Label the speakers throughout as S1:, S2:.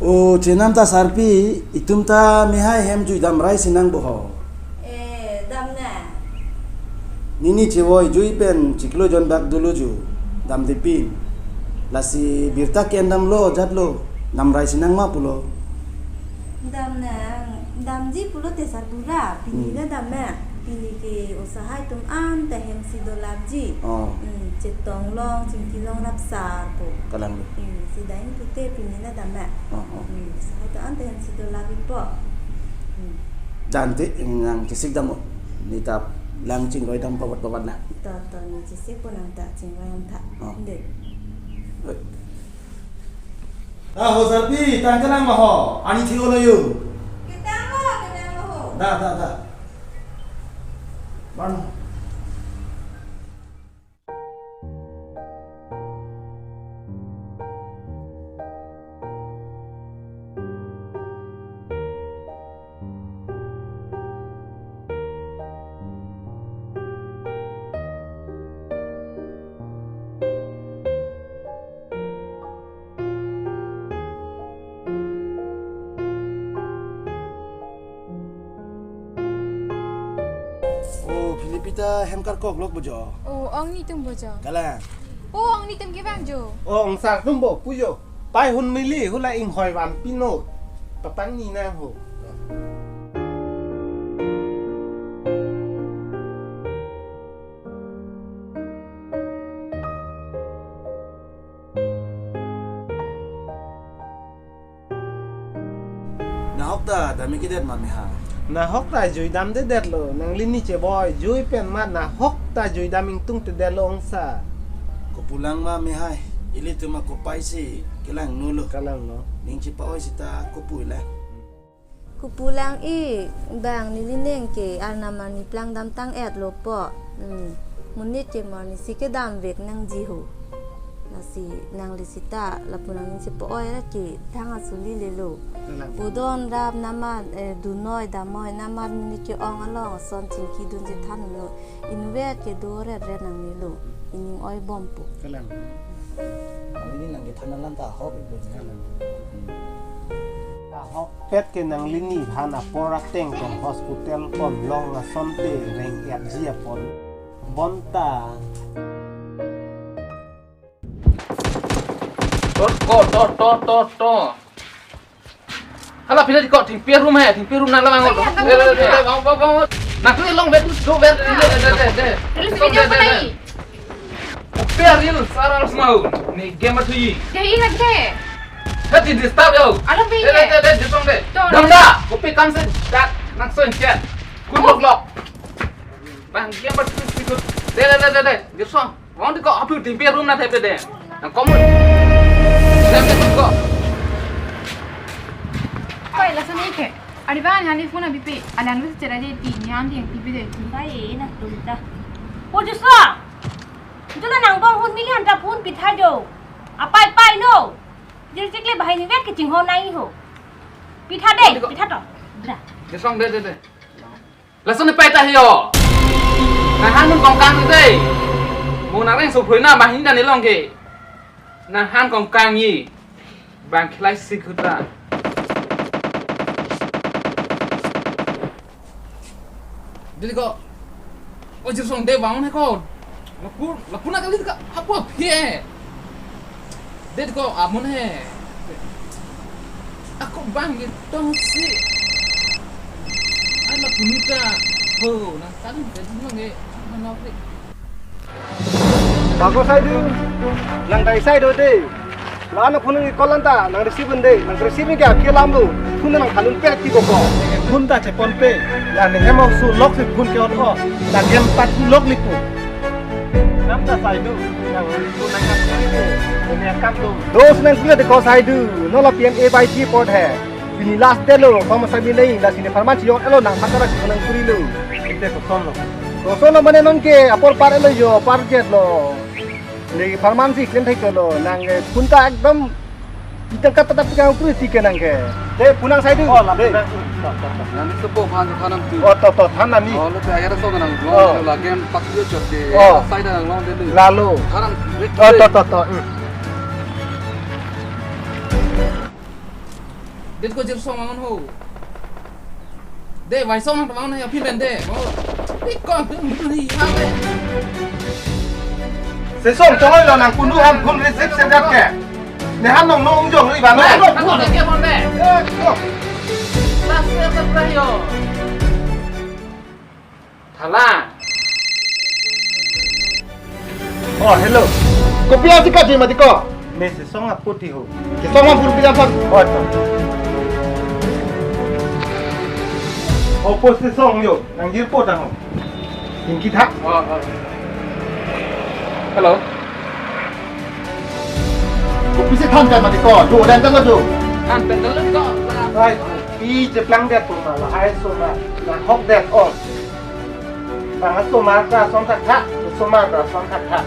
S1: Oh, jenam ta sarpi, itum ta mihai hem jui dam rai sinang boho.
S2: Dam na.
S1: Nini cewoi jui pen ciklo jon bak dulu ju, dam dipin. Lasi birta kendam lo jat lo, dam rai sinang ma pulo.
S2: Dam na, dam ji pulo te sarbura, pini na dam na. Pini ke usaha tum an te hem si dolar ji.
S1: Oh.
S2: Cetong long, cingki long rapsa po.
S1: Kalang lo.
S2: Si dain pute pini na dam na. Usaha tu an te hem si dolar po.
S1: Dante yang kisik dam nita langcing roi dam pawat na.
S2: To ni cisi pun ang ta cingwayang ta. Dek.
S1: Ho sarpi, tangkalang maho, ani thigo lo yu.
S2: Kita mo.
S1: Da. Mana? Pilipita hemkar kok lok bojo.
S3: Oh, ang ni tum bojo.
S1: Kalang.
S3: Oh, ang ni tum ke bang jo.
S4: Oh, ông sạc tum bộ puyo. Tai hun mili hu la ing hoi wan pino. Patang ni na ho.
S1: Nahok ta dami kidet man ha.
S4: Na hok ta jui dam de det lo nang lini che boy jui pen ma na hok ta jui dam ing tung te de lo ông sa.
S1: Ko pulang ma mi hai. Ili tu ma ko pai si kilang nulo.
S4: Kalang no.
S1: Ning ci pa oi sita ko pui la.
S2: Ku pulang bang nilineng ke alnaman ni plang dam tang et lo po. Munit ke mo ni sike dam vek nang jiho. Nasi nang lisita lapunang ni si po oi la ke thang asuli le lo. Budon rap naman dunoi damoy naman ni ke ong along son cingki dun ji than lo. Inwet ke dore re nang ni lo. Ining oi bompo.
S4: Kalang.
S1: Ini nang ke thanalan ta hop itu kalang.
S4: Ta hok pet ke nang lini hana porak teng kom hospital kom long na sonte reng et jia pon. Bonta.
S5: Tot. Hala pila di kok ting pier room hai, ting pier room na la mangot. Bang. Nak tu long bet tu bet.
S3: Terus video apa lagi?
S5: Pier real saral semau. Ni game tu yi.
S3: Dia ingat ke?
S5: Hati disturb yo.
S3: Alam pe.
S5: Di song de. Dam da. Kopi kan se dak nak so chat. Kun lock. Bang game tu sikut. De. Di song. Wang di kok apu ting pier room na thai pe de. Nak komun. Dam de tu kok.
S3: Koi la sani ke? Ariba nyani phone abi pe. Alang lu chera de ti nyam ding ti pe de.
S6: Baik nak tunta. Oh justru, itu lah nang bang hun milihan tak pun pithai do. Apa no? Jadi cikle bahai ni vet ke cingho nai ho. Pitha deh, pitha to. Dah.
S5: Di song de. La son pe ta hiyo. Na han mun kong kang ni de. Mu na reng so phui na ma hin da ni long ke. Na han kong kang yi. Bang klai sikuta. Jadi kok ojir song de bangun hai kau. Laku nak kali dekat apa pie. Jadi kok amun hai. Aku bang gitu sih. Anak punita. Oh, nah kan jadi nge mana prik.
S4: Bago sai du. Nang dai sai do de. La na phun ni kolanta nang receive de. Nang receive ni ka ke lam lu. Phun nang khalun pe ti ko ko. Phun ta che pon pe. La ne hemo su lok se phun ke on ko. La gem pat lok liku. Nam ta sai du. Nang tu nang ka ko. Ne kam tu. Dos nang kule de ko sai du. No la pm a by g port hai. Bini last de lo ko ma sai bi nei. La sine farman chi yo elo nang patara ki nang puri lu. Ite ko son lo. Ko son lo mane non ke apor par elo yo par jet lo. Ni farman si klen thai ko lo nang punta ekdom itang kata tapi kang puri ti ke nang ke. De punang sai du. Oh la de.
S5: Nanti sepo pan kanam tu.
S4: Oh to than ni.
S5: Oh lu akhirnya so kan long la game pak dia jod de. Side dah long de.
S4: Lalu.
S5: Kanam.
S4: Oh to.
S5: Dit ko jir song mangon ho. De vai song nang mangon ya phi ben de. Mo. Ti ko ni ha be.
S4: sẽ xong cho ơi là nàng phun nước ham phun lên xếp xe đẹp kẻ để ham nồng nông dùng đi bà nó
S5: Kan ko de ke mon de. La se ta pra yo. Thala.
S4: hello kopi aja kah mati kau me sẽ xong apa putih ho ke xong apa putih apa oh post sẽ xong yo nàng diri pot ang tinggi thak
S5: Hello.
S4: kopi sẽ tham gia mati kau tu dan jangan tu
S5: Kan ben dulu ko.
S4: right pi je plang đẹp tu mà là hai số mà là hot đẹp on bằng số mà ra xong thak thak số mà ra xong thak thak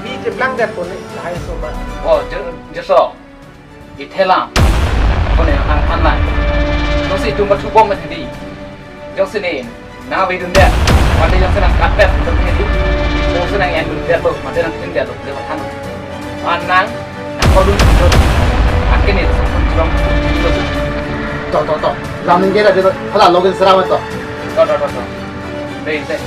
S4: pi je plang đẹp tu ni là hai số mà
S5: Oh, je so. Ithela. Ko ne han lai. No si tu ma thu bom ma thi. Jong se ne na we dun de. Wa de jong se nang kat pet dum he di. Jong se nang en dun de bo ma de nang tin de de ma than. An nang ko dun tu. Akin ni so jong.
S4: to làm nên cái là được hay là login sera mà to
S5: To. Đây đây.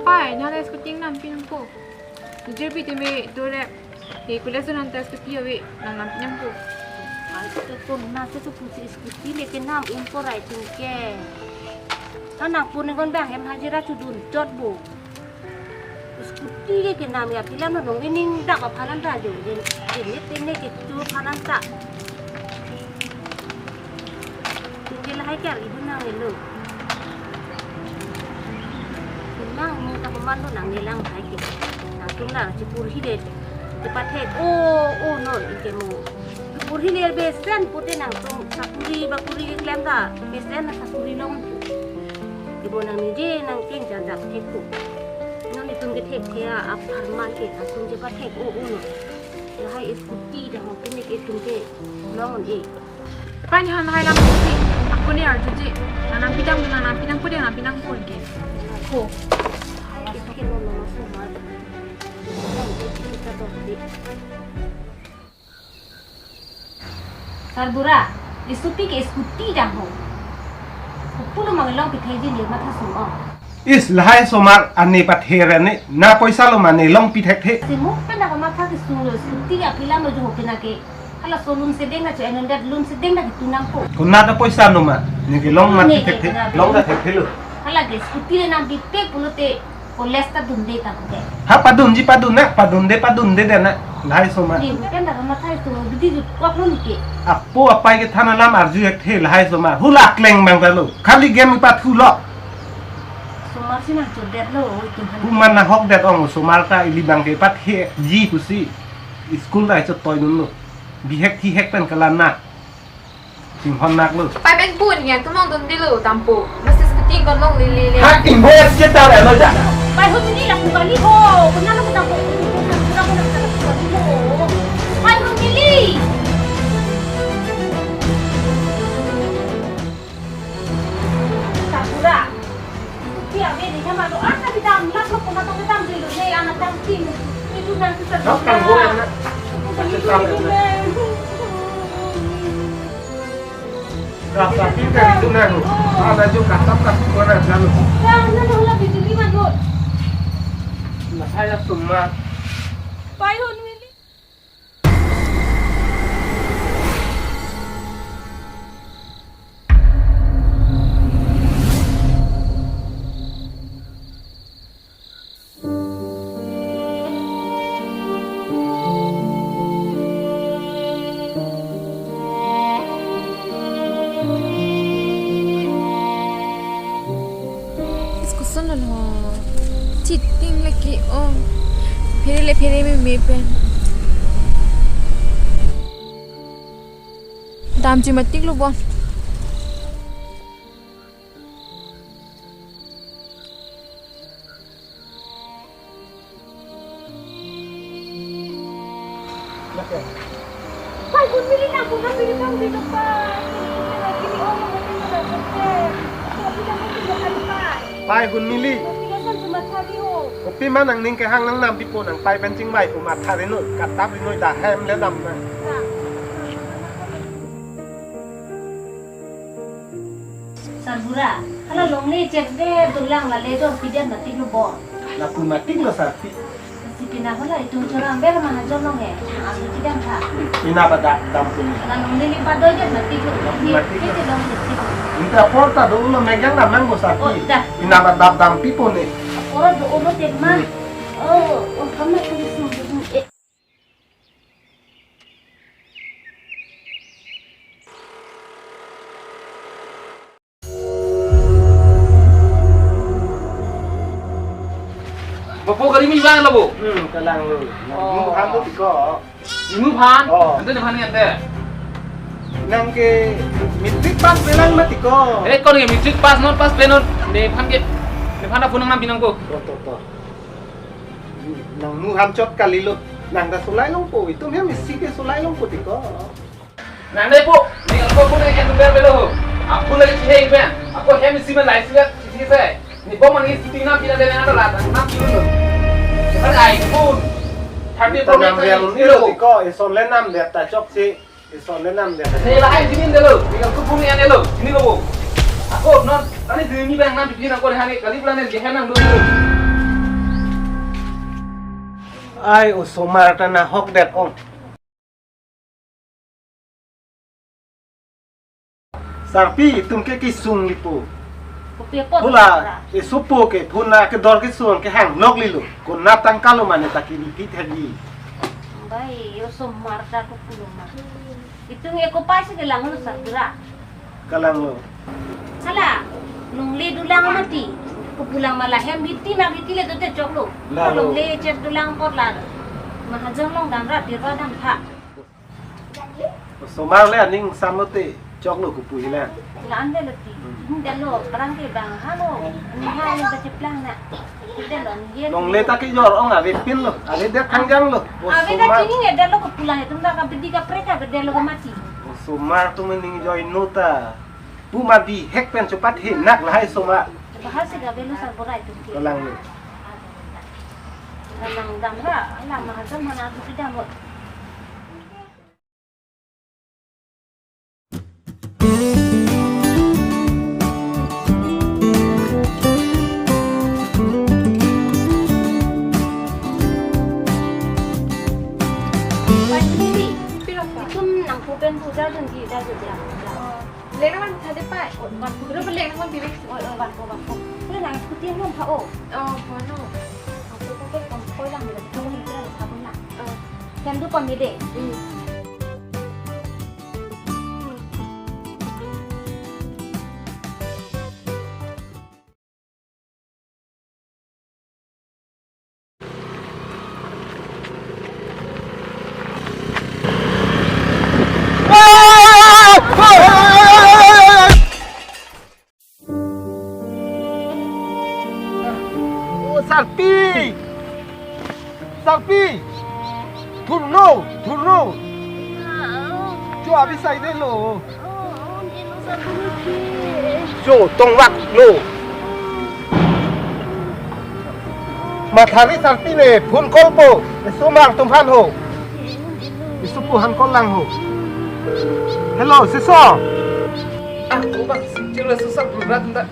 S3: Pai, nyala skuting nam pinang ko. Jir pi teme dole. He kuleso nan tas ke piawe nang nam pinang ko.
S6: Cái con na cái số phụ sĩ skuti lấy cái nam im có lại chừng kè nó nặng phun này con bèn em hai ra chụp đùn chót bù skuti cái nam ya thì làm nó nông cái ninh đặc ở phan ăn ra rồi đến nhất tên này cái chú phan ăn tạ thì cái là hai kẻ đi bên nào này lử nang mau tak pemandu nang nilang hai kẻ nang tung nang cipur hidet cepat head oh no ikemu Puri liar besen putih nang tung sakuri bakuri klem ta besen nang sakuri long ibu nang ni nang king jajak teku nang itung ke tek thea ap harman ke tung je patek no ya hai iskuti dah mungkin ni ke tung ke long e
S3: Kan han hai lam si. Aku ni arju je. Nang pinang ko de nang pinang ko ke.
S6: ko hai ke lo lo so ma Sarbura, isupi ke iskuti dah ho. Puno manglong pithe je ni matha sumo.
S4: is lahai somar ani pathere ne na paisa lo mane long pi thek the
S6: Simu penda ka matha ke sulo iskuti ya pila mo jo kena ke. Hala solun sedeng na cho enondat lun sedeng na tunang ko.
S4: kunna da paisa no ma ni ke long mat thek the long da thek the lo
S6: Hala ke iskuti le nam dipe pulote kolesta dunde ta ke.
S4: ha padun de de na lahai somar
S6: Ni penda ka matha itu bidi ju kwak lo ni ke.
S4: apo apai ke thana lam arju ek the lahai somar hula kleng bang lo khali game pa thu lo
S6: Sumar sina jodet lo itu
S4: hu man na hok det ong somar ta ili bang ke pat he ji ku si school dai cho toy nun lo bi hek thi hek pen kalan na tim hon nak lo
S3: Pai ben pun ya tu mong dun dilu tampu. Mesti skuting kon mong li.
S4: ha kim ho chết tao lại lo ja
S6: Pai hu ni la kali ho. Kuna lo kita ko. Kuna ko nak kali ho. Pai hu ni li. Sakura. Dia ni sama do asa bidam lap lo kuna tong bidam dilu ne anak tang tim. Itu nanti
S4: nó càng ho em na Rasa kita itu na lo ada juga tak ko na lalu
S6: Jangan lo la bidili man lo.
S4: saya semua
S6: Pai hu ni li.
S3: Diskussion lo. Cheating lagi oh. Pere me pen. Dam ji matik lo bon.
S6: Pai hu ni li na ko na bidam dilu pai. Kini oh mo ni na ko. Tapi dah mo ti pai.
S4: ไปคุณมิลี่
S6: Biasa cuma tadi oh.
S4: ผมพี่มาหนังนิ่งแกห้างนังนำพี่ปูหนังไปเป็นจริงไหมผมมาทานในนู่นกัดตับในนู่นด่าแฮมแล้วนำนะ
S6: Sarbura, kalau long ni cek deh tulang la ledo pidan nanti lu bo.
S4: Lah pun mati lo sapi.
S6: Si pina pala itu curang ber mana jolong ya. Aku tidak tak.
S4: Ina pada dampun.
S6: Kalau long ni lipat doja nanti lu. Ini long nanti.
S4: Inta porta dulu megang namang go sapi.
S6: Oh, dah.
S4: Ina pada dampi pun ni.
S6: Orang tu orang cek mah. Oh, kamu tu semua.
S5: Bapak kali ni bilang lah bu.
S4: Kalang lo. Mu han tu tiko.
S5: Imu pan.
S4: Oh.
S5: Nanti depan ni ada.
S4: Nang ke mitrik pas belang mati ko.
S5: Kau ni matric pass not pass penot. Depan ke. Depan ada punang binang ko.
S4: To. Nang mu han chot kali lo. Nang da sulai long po. Itu ni mesti ke sulai long po tiko.
S5: Nanti bu. Ni aku pun yang tu belo. Aku lagi cihai ben. Aku hem isi ben license kan cihai saya. Ni bom ni isi na pina dengan ada rata. Nak pina. Kan ai pun. Tapi
S4: Ta nam riang ni lo tiko. Ison le nam de ta chok si. Ison le nam de.
S5: Ni lah ai sini dulu. Ni aku pun yang dulu. Sini lo bu. Aku non. Tadi ni ben nam pina aku hari kali bulan ni hem nam dulu.
S4: Ai o somar ta na hok det ong. Sarpi tum ke kisung lipu.
S6: Kopi apa?
S4: Pula e supo ke puna ke dor ke suang ke hang nok lilu. Ko natang kalu mane takini pit hagi.
S6: Baik, yo somar dah aku puluh mah. Itu ngeko pas ke lang lu Sarbura.
S4: Kalang lo.
S6: Salah, nungli dulang mati. Kepulang malah yang biti nak biti le tu cok lu.
S4: Lah,
S6: Kalau
S4: lu.
S6: le cek dulang pot lah. Mahajang long dan rat di radam tak.
S4: O somar le aning samote chok lo ku pui le.
S6: Lah anda leti. Dan lo perang ke bang halo. Ni hai yang berceplang nak. Kita lo ni.
S4: Nong le ta ke yor ong ave pin lo. Ave det kangjang lo. O
S6: Abi dah
S4: somar.
S6: kini ada lo kepulang itu tak kabedi ka preka gede lo mati.
S4: O somar tu mening joy nota. Bu ma bi hek pen cepat he nak lah hai somar.
S6: Bahasa gabe lo Sarbura itu.
S4: Kalang lo.
S6: Lang dan rat. Lah mahajang mana aku tidak mau. Puja dan kita saja.
S3: Lek naman tadi pak. Pero lek naman pilih.
S6: Ban ko. Pero nang kuti ngon pa o.
S3: Paano?
S6: Ako ko ke ko lang nila ko ni kaya pa na. Kan du pa mi de.
S4: Sarpi! Turno! Jo abi sai de lo. Jo tong wak lo. Mathari sarpi ne phun kolpo. Somang tumhan ho. Isupu han kolang ho. Hello, seso.
S5: Aku bak cila susah berat tak.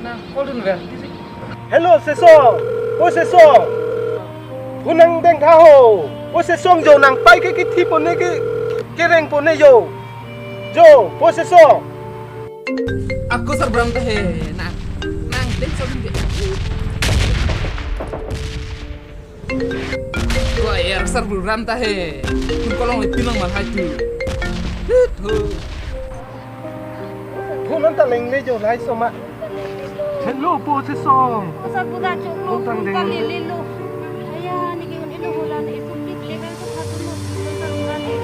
S5: Nah, kau dun ver.
S4: Hello, seso. O seso. Punang deng tha ho. O seso jo nang pai ke thi pon ne ke reng pon ne yo. Jo, o seso.
S5: Aku serberam teh. Nang deng so dia. Gua ya serberam teh. Kun kolong pilang mal haju.
S4: Punan ta leng le jo lai so ma. Hello, po seso.
S6: Sa puga chok lo.
S4: Utang deng.
S6: Ka lilo. Aya ni ke ilo holan itu pit level ko hatu mo. Sa puga ni.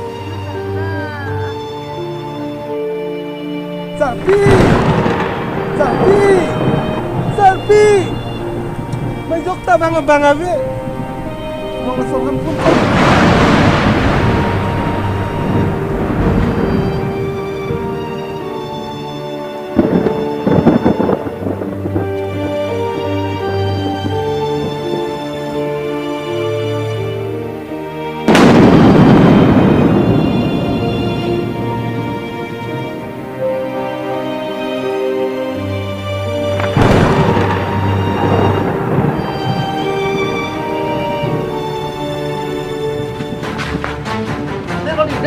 S4: Sarpi! May dokta mga bangabi. Mga sokan pun.
S5: Oh,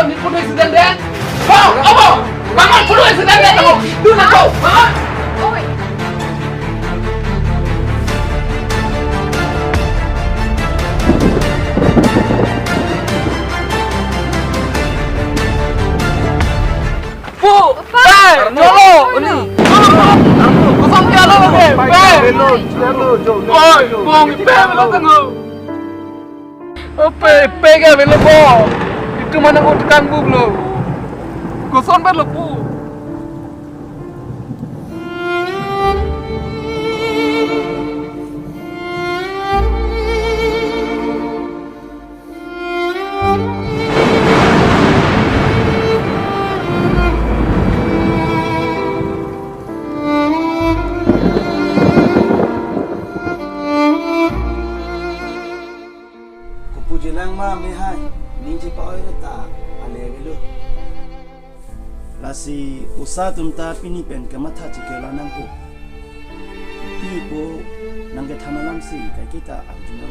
S5: ni pun sedang deh. Wow, apa? Bangun pun sedang deh kamu. Tu nak kau. Bangun.
S3: Oi.
S5: Bu, jolo ni. Kosong dia lo ke? Oi, bong pe lo tengok. Ope, pega velo po. Itu mana kau tekan bu lo? Kosong ber lo bu.
S1: Puji lang ma mi hai ninji pa oi ta ale velo lasi usatum ta pini pen ka matha chikela nang po pi po nang ke thanalam si ka kita arjuna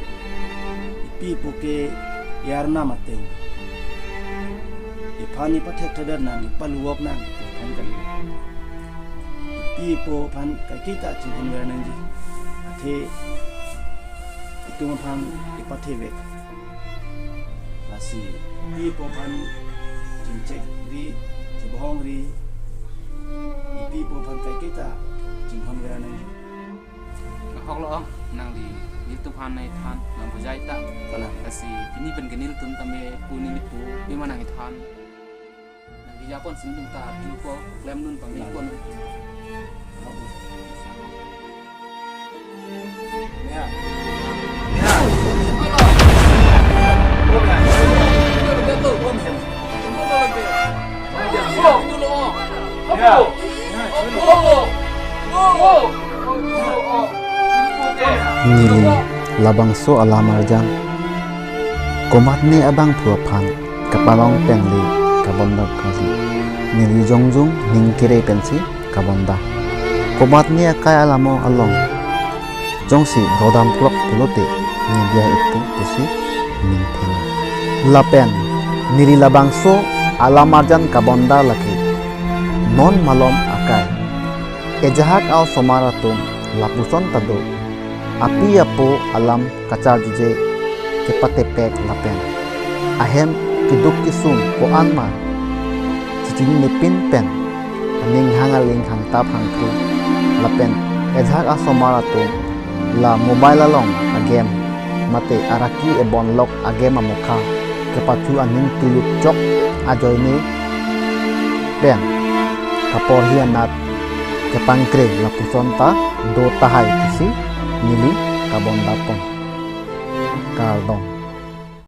S1: pi po ke yarna mateng ipani pathek thadar nang paluok nang kan kan pi po pan ka kita chihon wer nang ji athe itu pan ipathe vek si pi popan cincek ri cibohong ri pi popan kai kita cinghon gara nang
S5: Hok lo nang di itu pan nai than nang bujai tak.
S1: kana
S5: Kasi ini pen genil tum tame puni ni pu bi mana ngi than. Nang di Japon sindung ta ju ko lem nun pami kon.
S1: ya
S7: Nili labang so alamarjan komat ni abang phuaphan kapalong pengli kabonda kali nili jongjung ningkire pensi kabonda komat ni akai alamo along jongsi godam plok pulote nidia ipu pusi ningphen lapen nili labang so alamarjan kabonda laki non malom akai ejahak au somaratum lapuson tado api apo alam kaca juje kepatepek lapen ahem kiduk kisum ko anma cicing nipin pen aning hangaling hangtap hangku lapen ejhak asomarato la mobile along agem mate araki ebon lok agem amukha kepatu aning tuluk chok ajoine pen kapor hianat kepangkre lapusonta do tahai kisi nili kabondapon kaldong